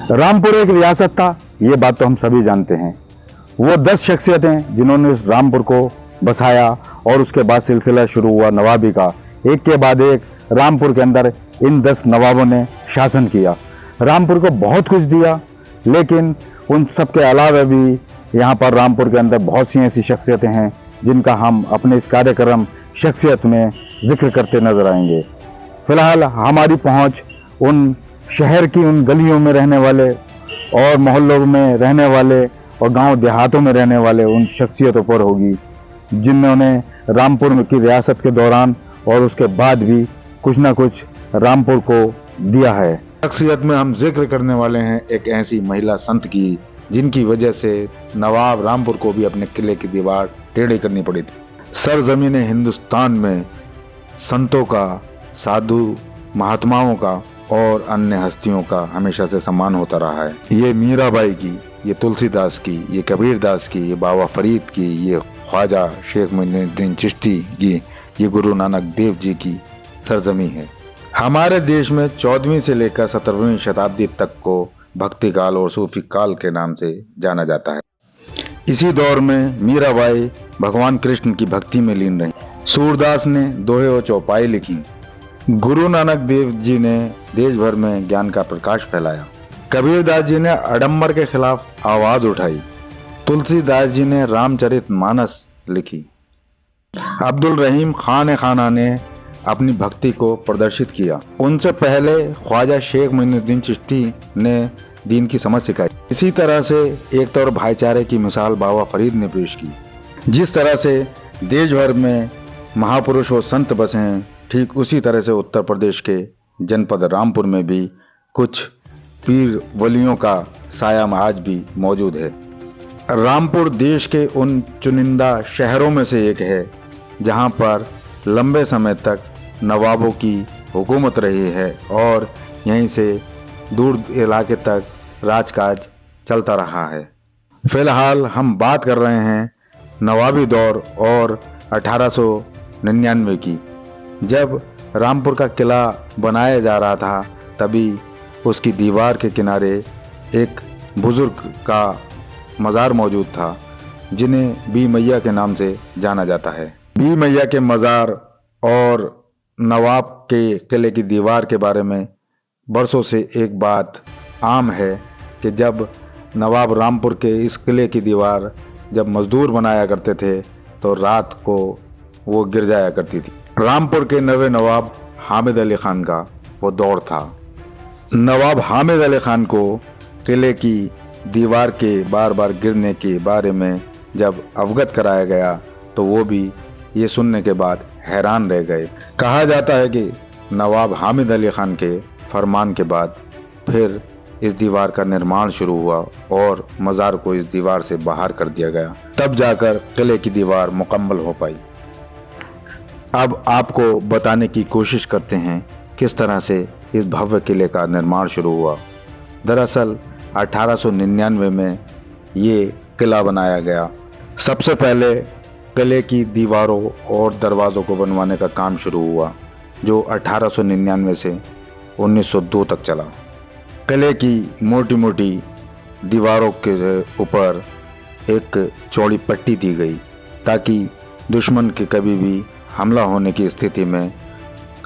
रामपुर एक रियासत था, ये बात तो हम सभी जानते हैं। वो 10 शख्सियतें जिन्होंने इस रामपुर को बसाया और उसके बाद सिलसिला शुरू हुआ नवाबी का। एक के बाद एक रामपुर के अंदर इन 10 नवाबों ने शासन किया, रामपुर को बहुत कुछ दिया। लेकिन उन सब के अलावा भी यहाँ पर रामपुर के अंदर बहुत सी ऐसी शख्सियतें हैं जिनका हम अपने इस कार्यक्रम शख्सियत में जिक्र करते नजर आएंगे। फिलहाल हमारी पहुंच उन शहर की उन गलियों में रहने वाले और मोहल्लों में रहने वाले और गांव देहातों में रहने वाले उन शख्सियतों पर होगी जिन्होंने रामपुर की रियासत के दौरान और उसके बाद भी कुछ ना कुछ रामपुर को दिया है। शख्सियत में हम जिक्र करने वाले हैं एक ऐसी महिला संत की जिनकी वजह से नवाब रामपुर को भी अपने किले की दीवार टेढ़ी करनी पड़ी थी। सरजमीन हिंदुस्तान में संतों का, साधु महात्माओं का और अन्य हस्तियों का हमेशा से सम्मान होता रहा है। ये मीराबाई की, ये तुलसीदास की, ये कबीरदास की, ये बाबा फरीद की, ये ख्वाजा शेख मोइनुद्दीन चिश्ती की, ये गुरु नानक देव जी की सरजमी है। हमारे देश में 14वीं से लेकर 17वीं शताब्दी तक को भक्ति काल और सूफी काल के नाम से जाना जाता है। इसी दौर में मीराबाई भगवान कृष्ण की भक्ति में लीन रही। सूरदास ने दोहे और चौपाई लिखी। गुरु नानक देव जी ने देश भर में ज्ञान का प्रकाश फैलाया। कबीरदास जी ने आडंबर के खिलाफ आवाज उठाई। तुलसीदास जी ने रामचरितमानस लिखी। अब्दुल रहीम खान खाना ने अपनी भक्ति को प्रदर्शित किया। उनसे पहले ख्वाजा शेख मोइनुद्दीन चिश्ती ने दीन की समझ सिखाई। इसी तरह से एकता और भाईचारे की मिसाल बाबा फरीद ने पेश की। जिस तरह से देश भर में महापुरुष और संत बसे हैं, ठीक उसी तरह से उत्तर प्रदेश के जनपद रामपुर में भी कुछ पीर वलियों का साया आज भी मौजूद है। रामपुर देश के उन चुनिंदा शहरों में से एक है जहां पर लंबे समय तक नवाबों की हुकूमत रही है और यहीं से दूर इलाके तक राजकाज चलता रहा है। फिलहाल हम बात कर रहे हैं नवाबी दौर और 1899 की। जब रामपुर का किला बनाया जा रहा था तभी उसकी दीवार के किनारे एक बुजुर्ग का मज़ार मौजूद था जिन्हें बी मैया के नाम से जाना जाता है। बी मैया के मज़ार और नवाब के किले की दीवार के बारे में बरसों से एक बात आम है कि जब नवाब रामपुर के इस किले की दीवार जब मजदूर बनाया करते थे तो रात को वो गिर जाया करती थी। रामपुर के नवे नवाब हामिद अली खान का वो दौर था। नवाब हामिद अली खान को किले की दीवार के बार बार गिरने के बारे में जब अवगत कराया गया तो वो भी ये सुनने के बाद हैरान रह गए। कहा जाता है कि नवाब हामिद अली खान के फरमान के बाद फिर इस दीवार का निर्माण शुरू हुआ और मज़ार को इस दीवार से बाहर कर दिया गया, तब जाकर किले की दीवार मुकम्मल हो पाई। अब आपको बताने की कोशिश करते हैं किस तरह से इस भव्य किले का निर्माण शुरू हुआ। दरअसल 1899 में ये किला बनाया गया। सबसे पहले किले की दीवारों और दरवाज़ों को बनवाने का काम शुरू हुआ जो 1899 से 1902 तक चला। किले की मोटी मोटी दीवारों के ऊपर एक चौड़ी पट्टी दी गई ताकि दुश्मन के कभी भी हमला होने की स्थिति में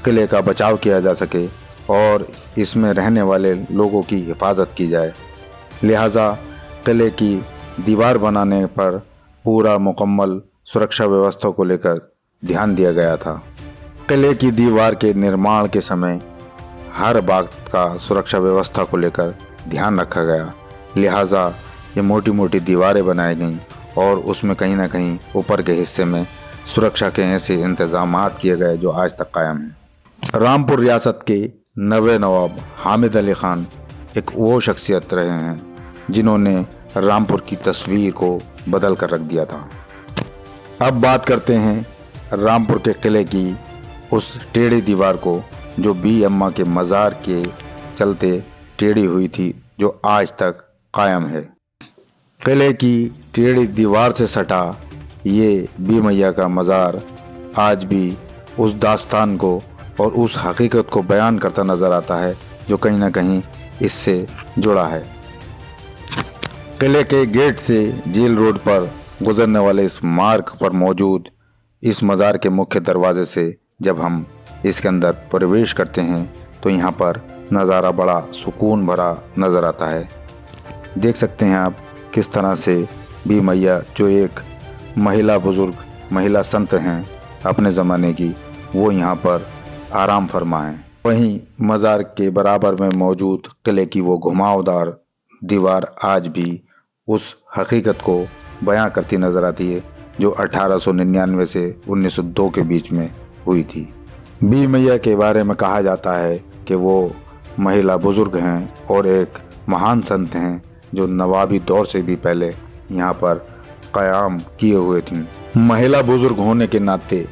किले का बचाव किया जा सके और इसमें रहने वाले लोगों की हिफाजत की जाए। लिहाजा किले की दीवार बनाने पर पूरा मुकम्मल सुरक्षा व्यवस्था को लेकर ध्यान दिया गया था। किले की दीवार के निर्माण के समय हर बात का सुरक्षा व्यवस्था को लेकर ध्यान रखा गया। लिहाजा ये मोटी मोटी दीवारें बनाई गईं और उसमें कहीं ना कहीं ऊपर के हिस्से में सुरक्षा के ऐसे इंतजामात किए गए जो आज तक कायम हैं। रामपुर रियासत के नवे नवाब हामिद अली खान एक वो शख्सियत रहे हैं जिन्होंने रामपुर की तस्वीर को बदल कर रख दिया था। अब बात करते हैं रामपुर के किले की उस टेढ़ी दीवार को जो बी अम्मा के मज़ार के चलते टेढ़ी हुई थी, जो आज तक कायम है। किले की टेढ़ी दीवार से सटा ये बी मैया का मज़ार आज भी उस दास्तान को और उस हकीकत को बयान करता नज़र आता है जो कहीं ना कहीं इससे जुड़ा है। किले के गेट से जेल रोड पर गुजरने वाले इस मार्ग पर मौजूद इस मज़ार के मुख्य दरवाजे से जब हम इसके अंदर प्रवेश करते हैं तो यहाँ पर नज़ारा बड़ा सुकून भरा नज़र आता है। देख सकते हैं आप किस तरह से बी मैया, जो एक महिला बुजुर्ग, महिला संत हैं अपने ज़माने की, वो यहाँ पर आराम फरमा है। वहीं मज़ार के बराबर में मौजूद किले की वो घुमावदार दीवार आज भी उस हकीकत को बयां करती नज़र आती है जो 1899 से 1902 के बीच में हुई थी। बी मैया के बारे में कहा जाता है कि वो महिला बुजुर्ग हैं और एक महान संत हैं जो नवाबी दौर से भी पहले यहाँ पर क़याम किए हुए थीं। महिला बुजुर्ग होने के नाते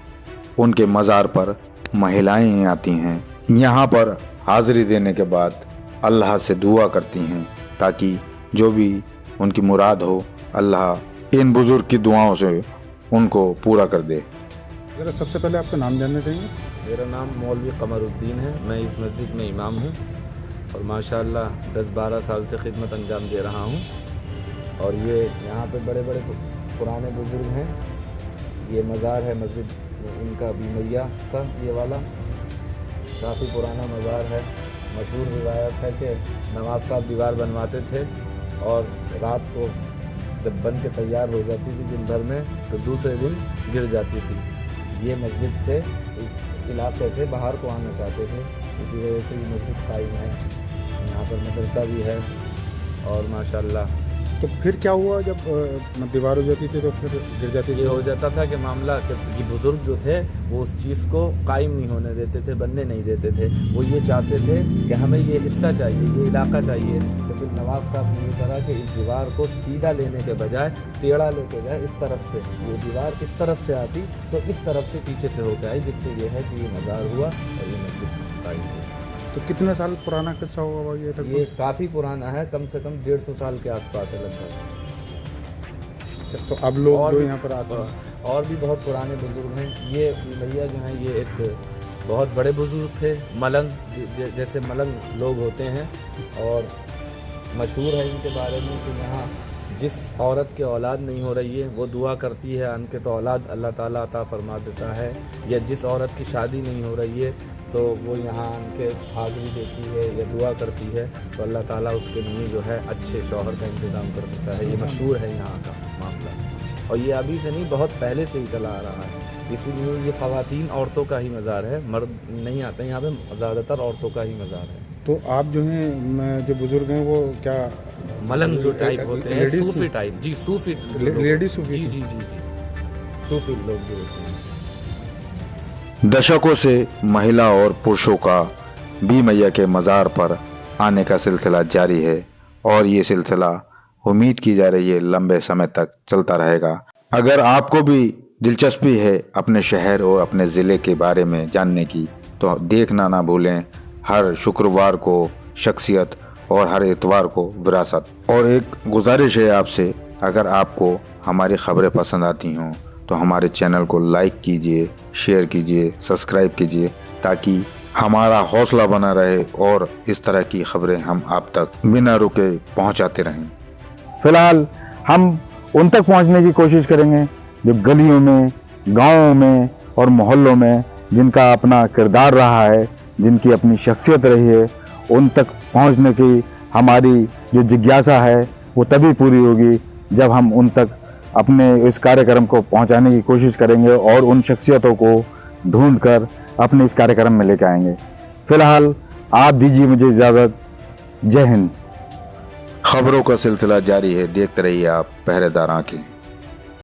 उनके मज़ार पर महिलाएं आती हैं, यहाँ पर हाज़िरी देने के बाद अल्लाह से दुआ करती हैं ताकि जो भी उनकी मुराद हो अल्लाह इन बुजुर्ग की दुआओं से उनको पूरा कर दे। जरा सबसे पहले आपका नाम जानना चाहिए। मेरा नाम मौलवी कमरुद्दीन है। मैं इस मस्जिद में इमाम हूँ और माशाअल्लाह 10-12 साल से खिदमत अंजाम दे रहा हूँ। और ये यहाँ पे बड़े बड़े पुराने बुजुर्ग हैं। ये मज़ार है मस्जिद इनका बी मैया का, ये वाला काफ़ी पुराना मज़ार है। मशहूर रिवायत है कि नवाब साहब दीवार बनवाते थे और रात को जब बन के तैयार हो जाती थी दिन भर में तो दूसरे दिन गिर जाती थी। ये मस्जिद से इस इलाके से बाहर को आना चाहते थे, इसी वजह से ये मस्जिद कायम है। यहाँ पर मदरसा भी है और माशाल्लाह। तो फिर क्या हुआ जब दीवार हो जाती थी तो फिर गिर जाती थी? ये हो जाता था कि मामला कि बुज़ुर्ग जो थे वो उस चीज़ को कायम नहीं होने देते थे, बनने नहीं देते थे। वो ये चाहते थे कि हमें ये हिस्सा चाहिए, ये इलाका चाहिए। तो फिर नवाब साहब ने ये करा कि इस दीवार को सीधा लेने के बजाय टेढ़ा लेके जाए इस तरफ से। ये दीवार इस तरफ से आती तो इस तरफ से पीछे से होकर आई, जिससे ये है कि ये मज़ार हुआ और ये मस्जिद कायम हुई। तो कितने साल पुराना किस्सा होगा ये? ये काफ़ी पुराना है, कम से कम 150 साल के आसपास है लगभग। तो अब लोग जो यहाँ पर आते हैं और भी बहुत पुराने बुजुर्ग हैं। ये भैया जो हैं ये एक बहुत बड़े बुजुर्ग थे, मलंग जैसे मलंग लोग होते हैं। और मशहूर है इनके बारे में कि यहाँ जिस औरत के औलाद नहीं हो रही है वो दुआ करती है अनके तो औलाद अल्लाह ताला अता फरमा देता है, या जिस औरत की शादी नहीं हो रही है तो वो यहाँ उनके हाज़िरी देती है या दुआ करती है तो अल्लाह ताला उसके लिए जो है अच्छे शौहर का इंतज़ाम कर देता है। ये मशहूर है यहाँ का मामला और ये अभी से नहीं बहुत पहले से ही चला आ रहा है। इसीलिए ये ख़वातीन औरतों का ही मज़ार है, मर्द नहीं आते यहाँ पे, ज़्यादातर औरतों का ही मज़ार है। तो आप जो हैं जो बुजुर्ग हैं वो क्या मलंग जो टाइप होते हैं, सूफी टाइप? जी सूफी, लेडी सूफी। जी जी जी जी सूफी लोग जो होते हैं। दशकों से महिला और पुरुषों का बी मैया के मज़ार पर आने का सिलसिला जारी है और ये सिलसिला उम्मीद की जा रही है लंबे समय तक चलता रहेगा। अगर आपको भी दिलचस्पी है अपने शहर और अपने ज़िले के बारे में जानने की तो देखना ना भूलें हर शुक्रवार को शख्सियत और हर इतवार को विरासत। और एक गुजारिश है आपसे, अगर आपको हमारी खबरें पसंद आती हों तो हमारे चैनल को लाइक कीजिए, शेयर कीजिए, सब्सक्राइब कीजिए ताकि हमारा हौसला बना रहे और इस तरह की खबरें हम आप तक बिना रुके पहुंचाते रहें। फिलहाल हम उन तक पहुंचने की कोशिश करेंगे जो गलियों में, गांवों में और मोहल्लों में जिनका अपना किरदार रहा है, जिनकी अपनी शख्सियत रही है, उन तक पहुंचने की हमारी जो जिज्ञासा है वो तभी पूरी होगी जब हम उन तक अपने इस कार्यक्रम को पहुंचाने की कोशिश करेंगे और उन शख्सियतों को ढूंढकर अपने इस कार्यक्रम में लेकर आएंगे। फिलहाल आप दीजिए मुझे इजाज़त। जय हिंद। खबरों का सिलसिला जारी है, देखते रहिए आप पहरेदार आंखें।